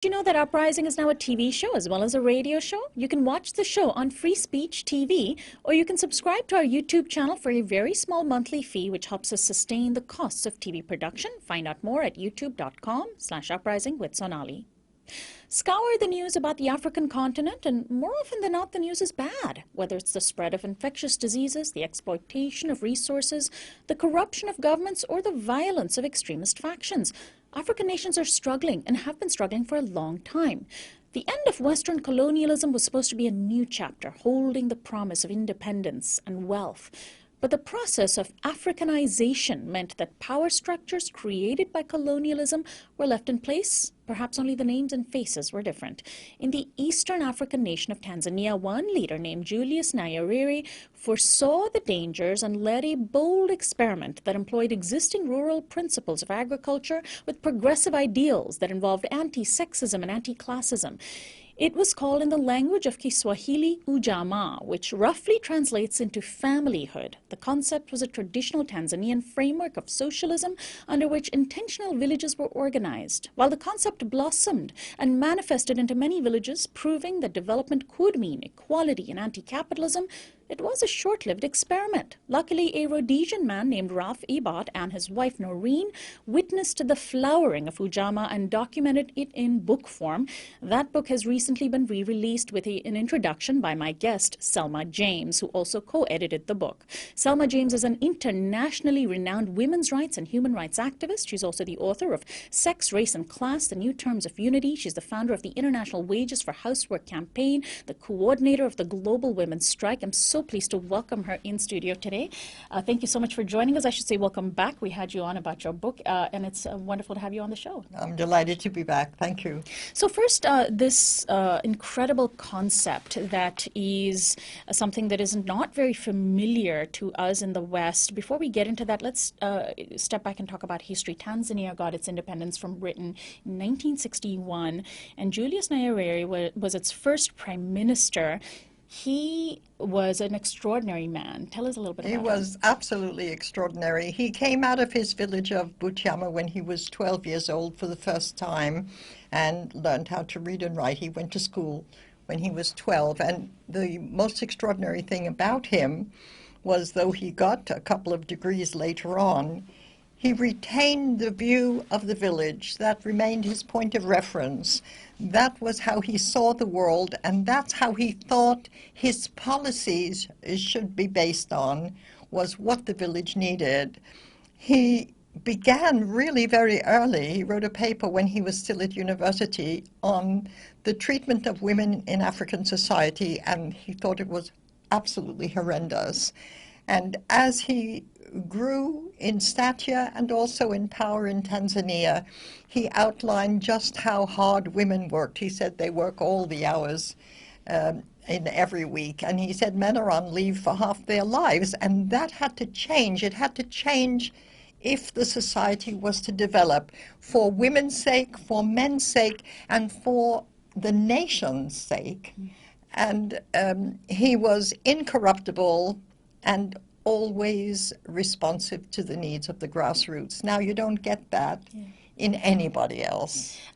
Do you know that Uprising is now a TV show as well as a radio show? You can watch the show on Free Speech TV, or you can subscribe to our YouTube channel for a very small monthly fee, which helps us sustain the costs of TV production. Find out more at youtube.com/uprising with Sonali. Scour the news about the African continent, and more often than not, the news is bad. Whether it's the spread of infectious diseases, the exploitation of resources, the corruption of governments, or the violence of extremist factions. African nations are struggling and have been struggling for a long time. The end of Western colonialism was supposed to be a new chapter, holding the promise of independence and wealth. But the process of Africanization meant that power structures created by colonialism were left in place. Perhaps only the names and faces were different. In the Eastern African nation of Tanzania, one leader named Julius Nyerere foresaw the dangers and led a bold experiment that employed existing rural principles of agriculture with progressive ideals that involved anti-sexism and anti-classism. It was called in the language of Kiswahili ujamaa, which roughly translates into familyhood. The concept was a traditional Tanzanian framework of socialism under which intentional villages were organized. While the concept blossomed and manifested into many villages, proving that development could mean equality and anti-capitalism, it was a short-lived experiment. Luckily, a Rhodesian man named Ralph Ebot and his wife Noreen witnessed the flowering of Ujamaa and documented it in book form. That book has recently been re-released with an introduction by my guest, Selma James, who also co-edited the book. Selma James is an internationally renowned women's rights and human rights activist. She's also the author of Sex, Race and Class, The New Terms of Unity. She's the founder of the International Wages for Housework campaign, the coordinator of the Global Women's Strike. I'm so pleased to welcome her in studio today. Thank you so much for joining us. I should say welcome back. We had you on about your book, and it's wonderful to have you on the show. I'm delighted to be back. Thank you. So first, this incredible concept that is something that is not very familiar to us in the West. Before we get into that, let's step back and talk about history. Tanzania got its independence from Britain in 1961, and Julius Nyerere was its first prime minister. He was an extraordinary man. Tell us a little bit about him. He was absolutely extraordinary. He came out of his village of Butiama when he was 12 years old for the first time and learned how to read and write. He went to school when he was 12. And the most extraordinary thing about him was, though he got a couple of degrees later on, he retained the view of the village. That remained his point of reference. That was how he saw the world, and that's how he thought his policies should be based on, was what the village needed. He began really very early. He wrote a paper when he was still at university on the treatment of women in African society, and he thought it was absolutely horrendous. And as he grew in stature and also in power in Tanzania, he outlined just how hard women worked. He said they work all the hours in every week. And he said men are on leave for half their lives. And that had to change. It had to change if the society was to develop for women's sake, for men's sake, and for the nation's sake. And he was incorruptible and always responsive to the needs of the grassroots. Now, you don't get that in anybody else.